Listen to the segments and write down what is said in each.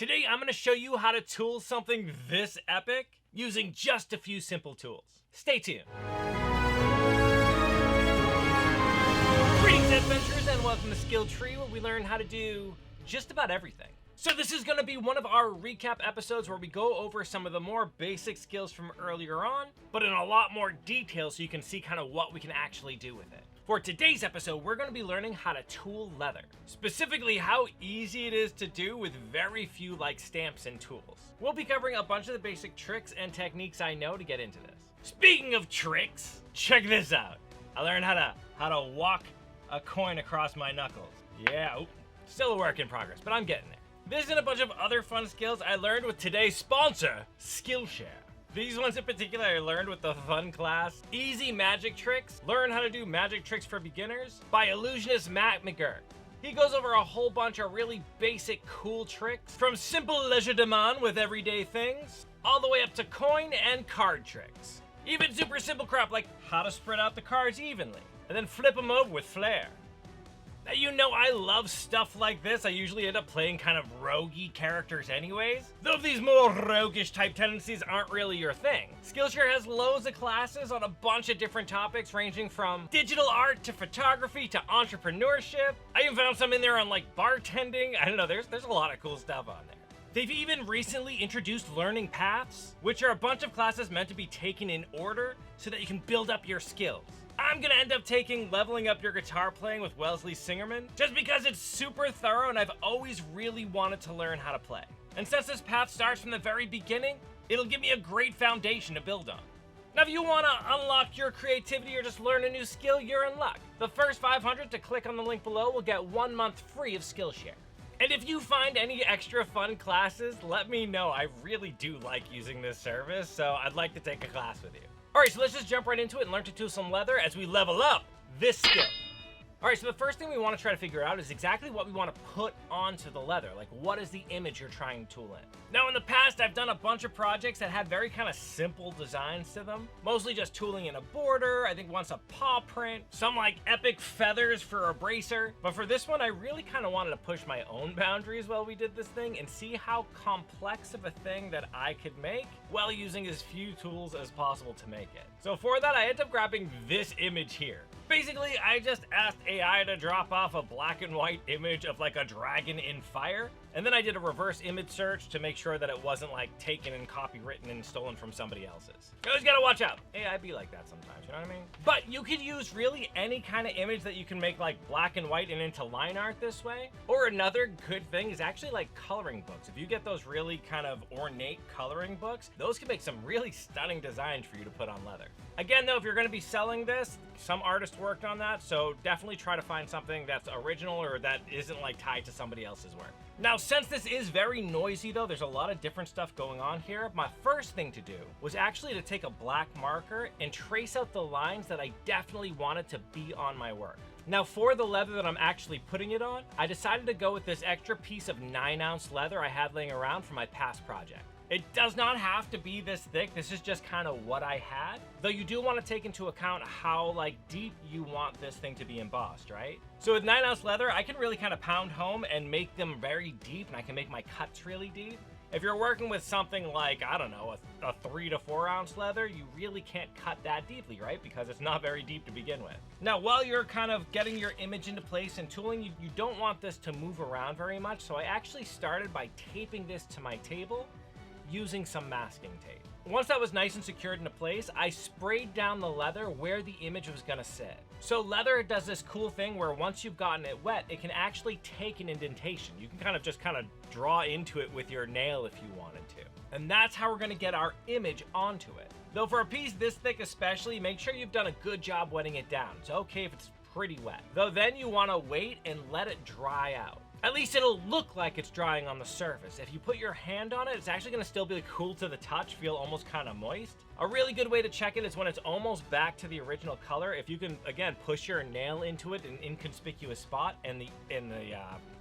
Today I'm going to show you how to tool something this epic using just a few simple tools. Stay tuned. Greetings adventurers and welcome to Skill Tree, where we learn how to do just about everything. So this is going to be one of our recap episodes where we go over some of the more basic skills from earlier on, but in a lot more detail so you can see kind of what we can actually do with it. For today's episode, we're going to be learning how to tool leather. Specifically, how easy it is to do with very few stamps and tools. We'll be covering a bunch of the basic tricks and techniques I know to get into this. Speaking of tricks, check this out. I learned how to walk a coin across my knuckles. Yeah, still a work in progress, but I'm getting there. This and a bunch of other fun skills I learned with today's sponsor, Skillshare. These ones in particular I learned with the fun class, Easy Magic Tricks, Learn How to Do Magic Tricks for Beginners by illusionist Matt McGurk. He goes over a whole bunch of really basic cool tricks, from simple legerdemain with everyday things, all the way up to coin and card tricks. Even super simple crap like how to spread out the cards evenly, and then flip them over with flair. Now, you know I love stuff like this. I usually end up playing kind of roguey characters anyways. Though these more roguish type tendencies aren't really your thing. Skillshare has loads of classes on a bunch of different topics ranging from digital art to photography to entrepreneurship. I even found some in there on bartending. I don't know, there's a lot of cool stuff on there. They've even recently introduced learning paths, which are a bunch of classes meant to be taken in order so that you can build up your skills. I'm gonna end up taking Leveling Up Your Guitar Playing with Wellesley Singerman, just because it's super thorough and I've always really wanted to learn how to play. And since this path starts from the very beginning, it'll give me a great foundation to build on. Now if you wanna unlock your creativity or just learn a new skill, you're in luck. The first 500 to click on the link below will get 1 month free of Skillshare. And if you find any extra fun classes, let me know. I really do like using this service, so I'd like to take a class with you. Alright, so let's just jump right into it and learn to tool some leather as we level up this skill. Alright, so the first thing we want to try to figure out is exactly what we want to put onto the leather. What is the image you're trying to tool in? Now, in the past, I've done a bunch of projects that had very kind of simple designs to them. Mostly just tooling in a border, I think once a paw print, some epic feathers for a bracer. But for this one, I really kind of wanted to push my own boundaries while we did this thing and see how complex of a thing that I could make while using as few tools as possible to make it. So for that, I ended up grabbing this image here. Basically, I just asked AI to drop off a black and white image of a dragon in fire, and then I did a reverse image search to make sure that it wasn't taken and copywritten and stolen from somebody else's. You always gotta watch out. AI be like that sometimes, you know what I mean? But you could use really any kind of image that you can make black and white and into line art this way. Or another good thing is actually coloring books. If you get those really kind of ornate coloring books, those can make some really stunning designs for you to put on leather. Again though, if you're gonna be selling this, some artists worked on that, so definitely try to find something that's original or that isn't tied to somebody else's work. Now, since this is very noisy though, there's a lot of different stuff going on here. My first thing to do was actually to take a black marker and trace out the lines that I definitely wanted to be on my work. Now, for the leather that I'm actually putting it on, I decided to go with this extra piece of 9-ounce leather I had laying around from my past project. It does not have to be this thick. This is just kind of what I had. Though you do want to take into account how deep you want this thing to be embossed, right? So with 9-ounce leather, I can really kind of pound home and make them very deep, and I can make my cuts really deep. If you're working with something I don't know, a 3 to 4 ounce leather, you really can't cut that deeply, right? Because it's not very deep to begin with. Now, while you're kind of getting your image into place and tooling, you don't want this to move around very much. So I actually started by taping this to my table using some masking tape. Once that was nice and secured into place, I sprayed down the leather where the image was gonna sit. So leather does this cool thing where once you've gotten it wet, it can actually take an indentation. You can kind of draw into it with your nail if you wanted to. And that's how we're gonna get our image onto it. Though for a piece this thick especially, make sure you've done a good job wetting it down. It's okay if it's pretty wet. Though then you wanna wait and let it dry out. At least it'll look like it's drying on the surface. If you put your hand on it, it's actually gonna still be cool to the touch, feel almost kind of moist. A really good way to check it is when it's almost back to the original color. If you can, again, push your nail into it in an inconspicuous spot and the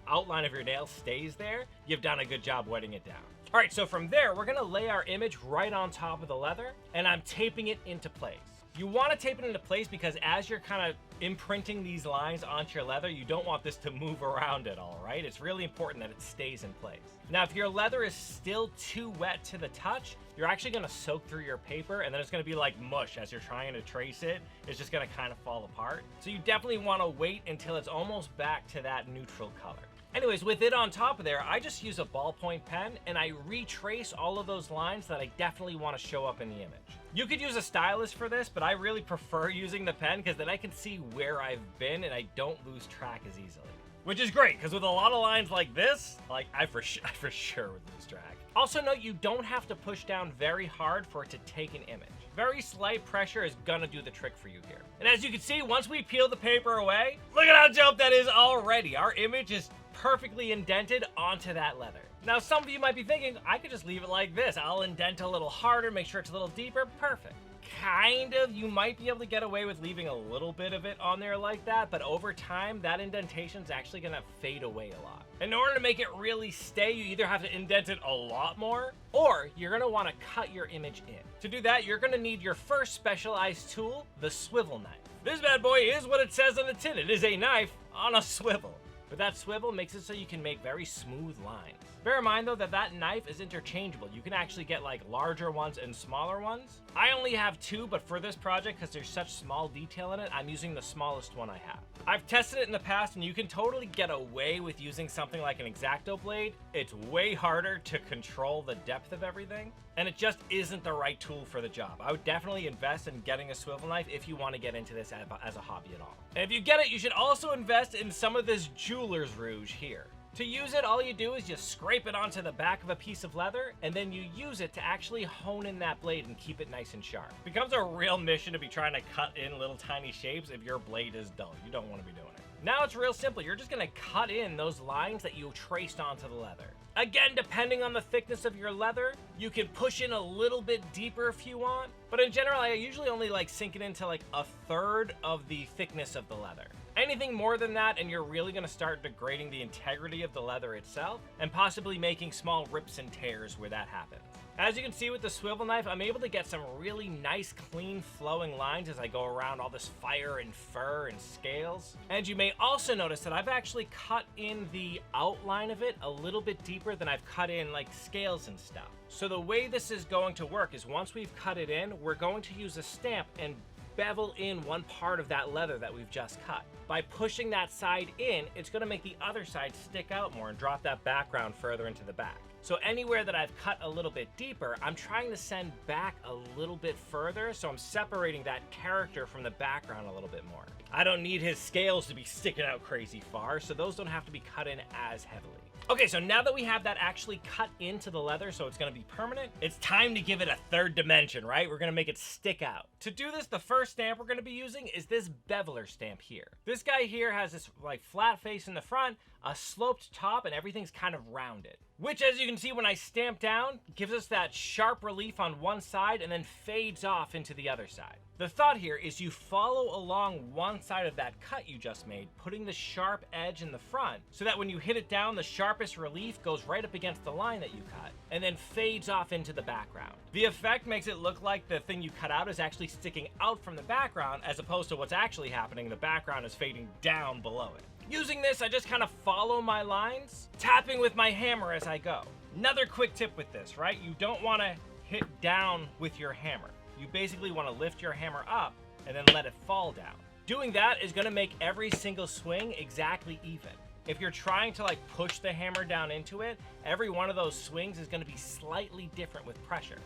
outline of your nail stays there, you've done a good job wetting it down. All right, so from there, we're gonna lay our image right on top of the leather, and I'm taping it into place. You want to tape it into place because as you're kind of imprinting these lines onto your leather, you don't want this to move around at all, right? It's really important that it stays in place. Now, if your leather is still too wet to the touch, you're actually going to soak through your paper, and then it's going to be like mush as you're trying to trace it. It's just going to kind of fall apart. So you definitely want to wait until it's almost back to that neutral color. Anyways, with it on top of there, I just use a ballpoint pen and I retrace all of those lines that I definitely want to show up in the image. You could use a stylus for this, but I really prefer using the pen because then I can see where I've been and I don't lose track as easily. Which is great, because with a lot of lines like this, like I for sure would lose track. Also note, you don't have to push down very hard for it to take an image. Very slight pressure is gonna do the trick for you here. And as you can see, once we peel the paper away, look at how dope that is already. Our image is perfectly indented onto that leather. Now, some of you might be thinking, I could just leave it like this. I'll indent a little harder, make sure it's a little deeper, perfect. Kind of, you might be able to get away with leaving a little bit of it on there like that, but over time, that indentation is actually gonna fade away a lot. In order to make it really stay, you either have to indent it a lot more, or you're gonna wanna cut your image in. To do that, you're gonna need your first specialized tool, the swivel knife. This bad boy is what it says on the tin. It is a knife on a swivel. But that swivel makes it so you can make very smooth lines. Bear in mind though that that knife is interchangeable. You can actually get like larger ones and smaller ones. I only have two, but for this project, because there's such small detail in it, I'm using the smallest one I have. I've tested it in the past and you can totally get away with using something like an X-Acto blade. It's way harder to control the depth of everything, and it just isn't the right tool for the job. I would definitely invest in getting a swivel knife if you want to get into this as a hobby at all. And if you get it, you should also invest in some of this jeweler's rouge here. To use it, all you do is just scrape it onto the back of a piece of leather, and then you use it to actually hone in that blade and keep it nice and sharp. It becomes a real mission to be trying to cut in little tiny shapes if your blade is dull. You don't want to be doing it. Now it's real simple. You're just going to cut in those lines that you traced onto the leather. Again, depending on the thickness of your leather, you can push in a little bit deeper if you want. But in general, I usually only like sink it into like a third of the thickness of the leather. Anything more than that, and you're really going to start degrading the integrity of the leather itself, and possibly making small rips and tears where that happens. As you can see with the swivel knife, I'm able to get some really nice, clean, flowing lines as I go around all this fire and fur and scales. And you may also notice that I've actually cut in the outline of it a little bit deeper than I've cut in like scales and stuff. So the way this is going to work is once we've cut it in, we're going to use a stamp and bevel in one part of that leather that we've just cut. By pushing that side in, it's going to make the other side stick out more and drop that background further into the back. So anywhere that I've cut a little bit deeper, I'm trying to send back a little bit further, so I'm separating that character from the background a little bit more. I don't need his scales to be sticking out crazy far, so those don't have to be cut in as heavily. Okay, so now that we have that actually cut into the leather so it's going to be permanent, it's time to give it a third dimension, right? We're going to make it stick out. To do this, the first stamp we're going to be using is this beveler stamp here. This guy here has this like flat face in the front, a sloped top, and everything's kind of rounded. Which, as you can see when I stamp down, gives us that sharp relief on one side and then fades off into the other side. The thought here is you follow along one side of that cut you just made, putting the sharp edge in the front, so that when you hit it down, the sharpest relief goes right up against the line that you cut, and then fades off into the background. The effect makes it look like the thing you cut out is actually sticking out from the background, as opposed to what's actually happening, the background is fading down below it. Using this, I just kind of follow my lines, tapping with my hammer as I go. Another quick tip with this, right? You don't want to hit down with your hammer. You basically want to lift your hammer up and then let it fall down. Doing that is going to make every single swing exactly even. If you're trying to like push the hammer down into it, every one of those swings is going to be slightly different with pressure.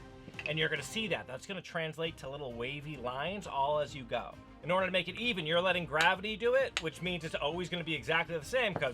And you're going to see that. That's going to translate to little wavy lines all as you go. In order to make it even, you're letting gravity do it, which means it's always going to be exactly the same because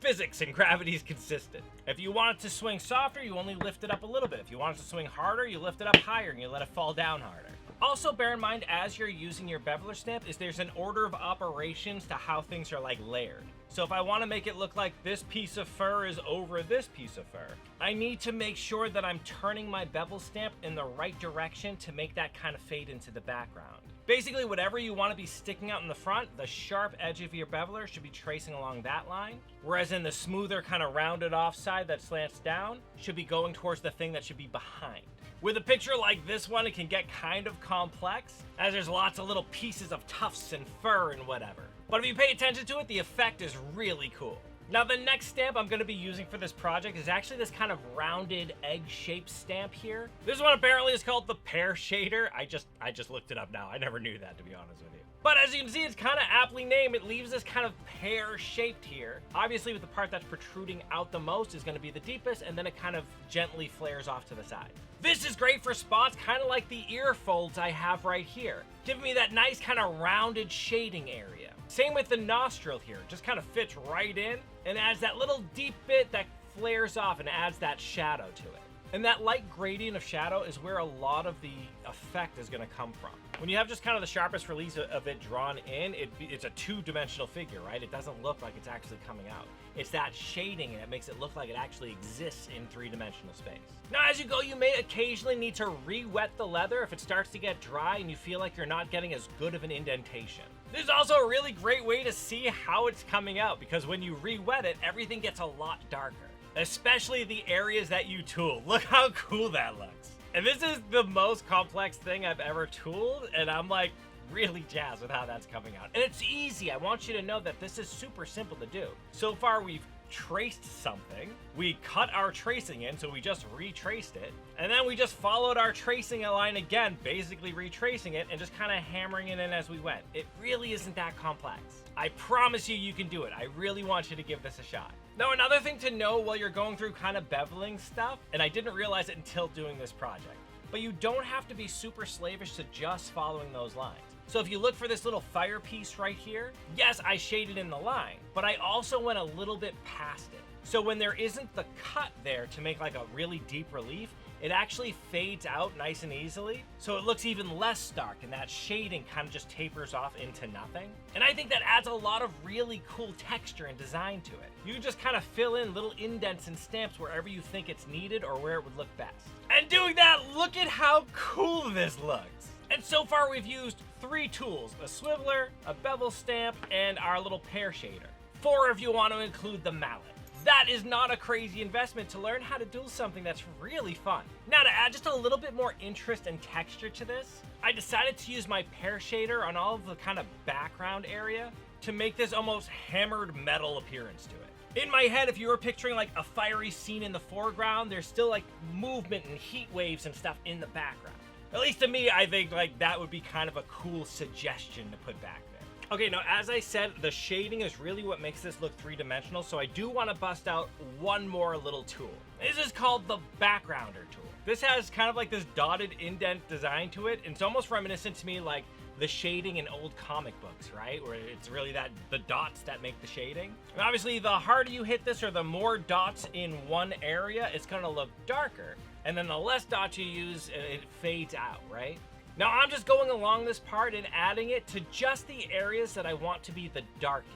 physics and gravity is consistent. If you want it to swing softer, you only lift it up a little bit. If you want it to swing harder, you lift it up higher and you let it fall down harder. Also bear in mind as you're using your beveler stamp is there's an order of operations to how things are like layered. So if I want to make it look like this piece of fur is over this piece of fur, I need to make sure that I'm turning my bevel stamp in the right direction to make that kind of fade into the background. Basically, whatever you want to be sticking out in the front, the sharp edge of your beveler should be tracing along that line, whereas in the smoother kind of rounded off side that slants down should be going towards the thing that should be behind. With a picture like this one, it can get kind of complex, as there's lots of little pieces of tufts and fur and whatever. But if you pay attention to it, the effect is really cool. Now the next stamp I'm going to be using for this project is actually this kind of rounded egg-shaped stamp here. This one apparently is called the pear shader. I just looked it up now. I never knew that, to be honest with you. But as you can see, it's kind of aptly named. It leaves this kind of pear-shaped here. Obviously, with the part that's protruding out the most is going to be the deepest, and then it kind of gently flares off to the side. This is great for spots kind of like the ear folds I have right here, giving me that nice kind of rounded shading area. Same with the nostril here, just kind of fits right in and adds that little deep bit that flares off and adds that shadow to it. And that light gradient of shadow is where a lot of the effect is going to come from. When you have just kind of the sharpest release of it drawn in, it's a two-dimensional figure, right? It doesn't look like it's actually coming out. It's that shading and it makes it look like it actually exists in three-dimensional space. Now, as you go, you may occasionally need to re-wet the leather if it starts to get dry and you feel like you're not getting as good of an indentation. This is also a really great way to see how it's coming out, because when you re-wet it, everything gets a lot darker. Especially the areas that you tool. Look how cool that looks. And this is the most complex thing I've ever tooled, and I'm like really jazzed with how that's coming out. And it's easy. I want you to know that this is super simple to do. So far we've traced something, we cut our tracing in, so we just retraced it, and then we just followed our tracing line again, basically retracing it and just kind of hammering it in as we went. It really isn't that complex. I promise you can do it. I really want you to give this a shot. Now, another thing to know while you're going through kind of beveling stuff, and I didn't realize it until doing this project, but you don't have to be super slavish to just following those lines. So if you look for this little fire piece right here, yes, I shaded in the line, but I also went a little bit past it. So when there isn't the cut there to make like a really deep relief, it actually fades out nice and easily, so it looks even less stark, and that shading kind of just tapers off into nothing. And I think that adds a lot of really cool texture and design to it. You can just kind of fill in little indents and stamps wherever you think it's needed or where it would look best. And doing that, look at how cool this looks. And so far we've used 3 tools, a swiveler, a bevel stamp, and our little pear shader. 4 if you want to include the mallet. That is not a crazy investment to learn how to do something that's really fun. Now, to add just a little bit more interest and texture to this, I decided to use my pear shader on all of the kind of background area to make this almost hammered metal appearance to it. In my head, if you were picturing like a fiery scene in the foreground, there's still like movement and heat waves and stuff in the background. At least to me, I think like that would be kind of a cool suggestion to put back there. Okay, now as I said, the shading is really what makes this look three-dimensional, so I do want to bust out one more little tool. This is called the backgrounder tool. This has kind of like this dotted indent design to it, and it's almost reminiscent to me like the shading in old comic books, right? Where it's really the dots that make the shading. And obviously, the harder you hit this or the more dots in one area, it's gonna look darker. And then the less dots you use, it fades out, right? Now I'm just going along this part and adding it to just the areas that I want to be the darkest.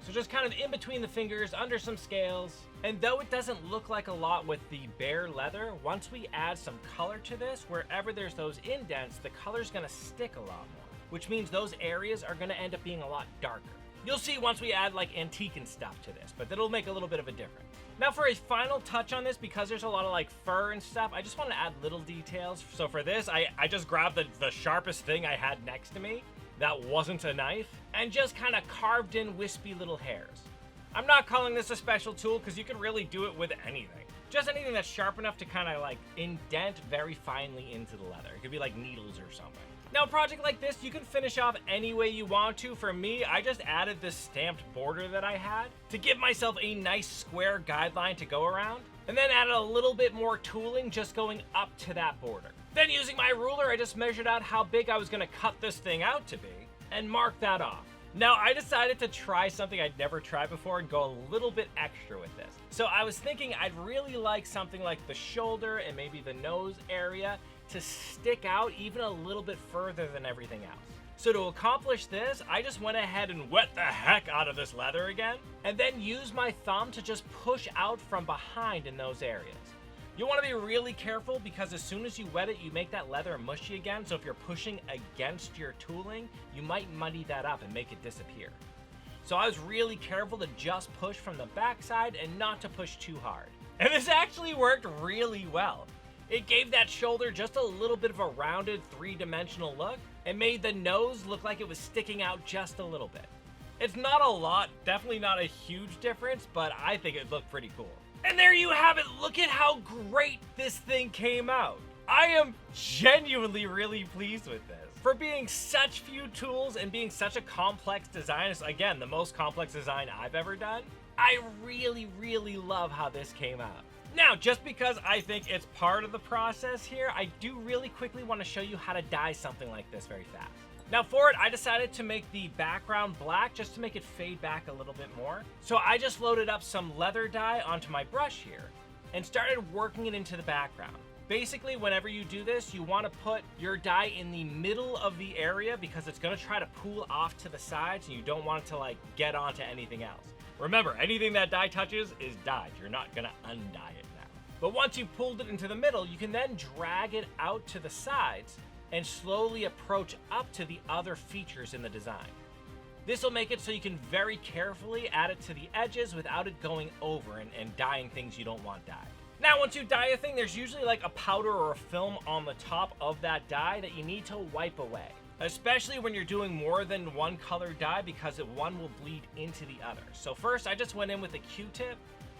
So just kind of in between the fingers, under some scales. And though it doesn't look like a lot with the bare leather, once we add some color to this, wherever there's those indents, the color's gonna stick a lot more, which means those areas are gonna end up being a lot darker. You'll see once we add like antique and stuff to this, but that'll make a little bit of a difference. Now for a final touch on this, because there's a lot of like fur and stuff, I just want to add little details. So for this, I just grabbed the sharpest thing I had next to me that wasn't a knife and just kind of carved in wispy little hairs. I'm not calling this a special tool because you can really do it with anything. Just anything that's sharp enough to kind of like indent very finely into the leather. It could be like needles or something. Now, a project like this, you can finish off any way you want to. For me, I just added this stamped border that I had to give myself a nice square guideline to go around, and then added a little bit more tooling just going up to that border. Then using my ruler, I just measured out how big I was gonna cut this thing out to be, and marked that off. Now, I decided to try something I'd never tried before and go a little bit extra with this. So I was thinking I'd really like something like the shoulder and maybe the nose area to stick out even a little bit further than everything else. So to accomplish this, I just went ahead and wet the heck out of this leather again, and then used my thumb to just push out from behind in those areas. You want to be really careful because as soon as you wet it, you make that leather mushy again, so if you're pushing against your tooling, you might muddy that up and make it disappear. So I was really careful to just push from the backside and not to push too hard. And this actually worked really well. It gave that shoulder just a little bit of a rounded three-dimensional look and made the nose look like it was sticking out just a little bit. It's not a lot, definitely not a huge difference, but I think it looked pretty cool. And there you have it, look at how great this thing came out. I am genuinely really pleased with this. For being such few tools and being such a complex design, it's again, the most complex design I've ever done, I really, really love how this came out. Now, just because I think it's part of the process here, I do really quickly want to show you how to dye something like this very fast. Now for it, I decided to make the background black just to make it fade back a little bit more. So I just loaded up some leather dye onto my brush here and started working it into the background. Basically, whenever you do this, you want to put your dye in the middle of the area because it's going to try to pool off to the sides and you don't want it to like get onto anything else. Remember, anything that dye touches is dyed. You're not going to undye it now. But once you've pulled it into the middle, you can then drag it out to the sides and slowly approach up to the other features in the design. This will make it so you can very carefully add it to the edges without it going over and dyeing things you don't want dyed. Now, once you dye a thing, there's usually like a powder or a film on the top of that dye that you need to wipe away, especially when you're doing more than one color dye because one will bleed into the other. So first, I just went in with a Q-tip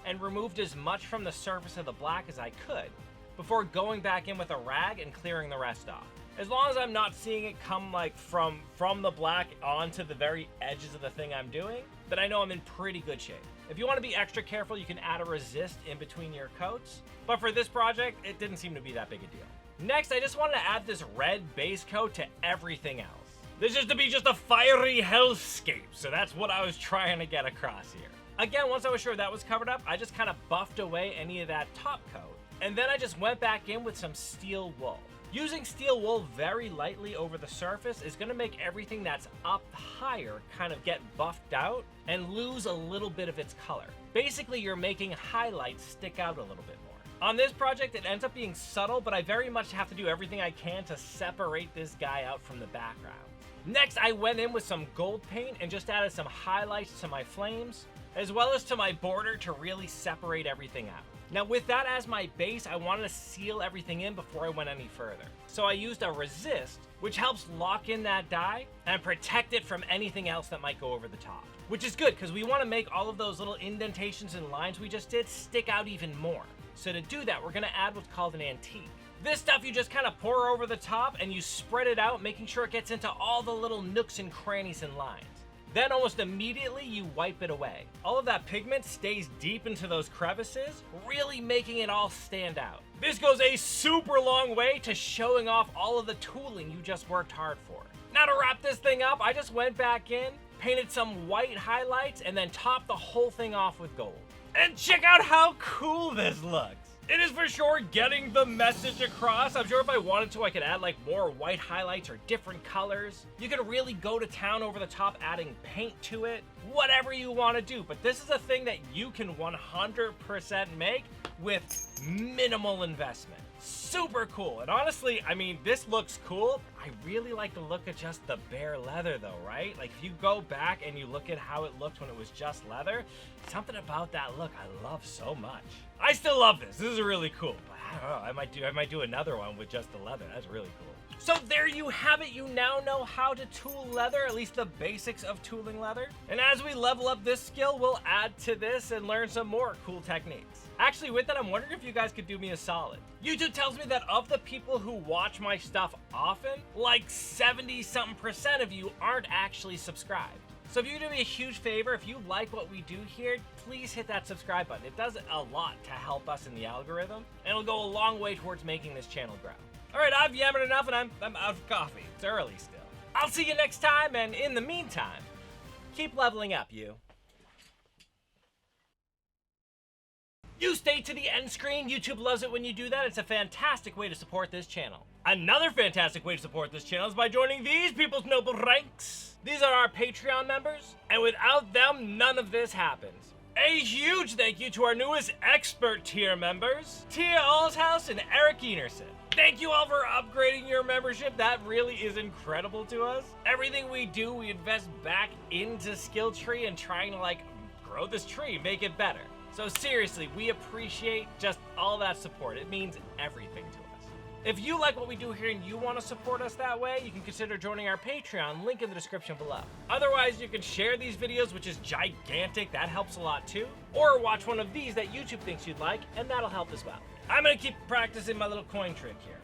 and removed as much from the surface of the black as I could before going back in with a rag and clearing the rest off. As long as I'm not seeing it come like from the black onto the very edges of the thing I'm doing, then I know I'm in pretty good shape. If you want to be extra careful, you can add a resist in between your coats, but for this project, it didn't seem to be that big a deal. Next, I just wanted to add this red base coat to everything else. This is to be just a fiery hellscape, so that's what I was trying to get across here. Again, once I was sure that was covered up, I just kind of buffed away any of that top coat, and then I just went back in with some steel wool. Using steel wool very lightly over the surface is going to make everything that's up higher kind of get buffed out and lose a little bit of its color. Basically, you're making highlights stick out a little bit more. On this project, it ends up being subtle, but I very much have to do everything I can to separate this guy out from the background. Next, I went in with some gold paint and just added some highlights to my flames, as well as to my border to really separate everything out. Now with that as my base, I wanted to seal everything in before I went any further. So I used a resist, which helps lock in that dye and protect it from anything else that might go over the top. Which is good, because we want to make all of those little indentations and lines we just did stick out even more. So to do that, we're going to add what's called an antique. This stuff you just kind of pour over the top and you spread it out, making sure it gets into all the little nooks and crannies and lines. Then almost immediately you wipe it away. All of that pigment stays deep into those crevices, really making it all stand out. This goes a super long way to showing off all of the tooling you just worked hard for. Now to wrap this thing up, I just went back in, painted some white highlights, and then topped the whole thing off with gold. And check out how cool this looks. It is for sure getting the message across. I'm sure if I wanted to, I could add like more white highlights or different colors. You could really go to town over the top, adding paint to it, whatever you want to do. But this is a thing that you can 100% make with minimal investment. Super cool. And honestly, I mean, this looks cool. I really like the look of just the bare leather though, right? Like if you go back and you look at how it looked when it was just leather, something about that look I love so much. I still love this. This is really cool. But I don't know, I might do another one with just the leather. That's really cool. So there you have it. You now know how to tool leather, at least the basics of tooling leather. And as we level up this skill, we'll add to this and learn some more cool techniques. Actually, with that, I'm wondering if you guys could do me a solid. YouTube tells me that of the people who watch my stuff often, like 70-something% of you aren't actually subscribed. So if you do me a huge favor, if you like what we do here, please hit that subscribe button. It does a lot to help us in the algorithm, and it'll go a long way towards making this channel grow. All right, I've yammered enough, and I'm out of coffee. It's early still. I'll see you next time, and in the meantime, keep leveling up, you. You stay to the end screen. YouTube loves it when you do that. It's a fantastic way to support this channel. Another fantastic way to support this channel is by joining these people's noble ranks. These are our Patreon members, and without them, none of this happens. A huge thank you to our newest expert tier members, Tia Allshouse and Eric Enerson. Thank you all for upgrading your membership. That really is incredible to us. Everything we do, we invest back into Skill Tree and trying to grow this tree, make it better. So seriously, we appreciate just all that support. It means everything to us. If you like what we do here and you want to support us that way, you can consider joining our Patreon, link in the description below. Otherwise, you can share these videos, which is gigantic, that helps a lot too. Or watch one of these that YouTube thinks you'd like, and that'll help as well. I'm gonna keep practicing my little coin trick here.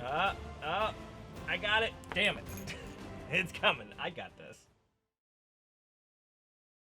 I got it. Damn it. It's coming. I got this.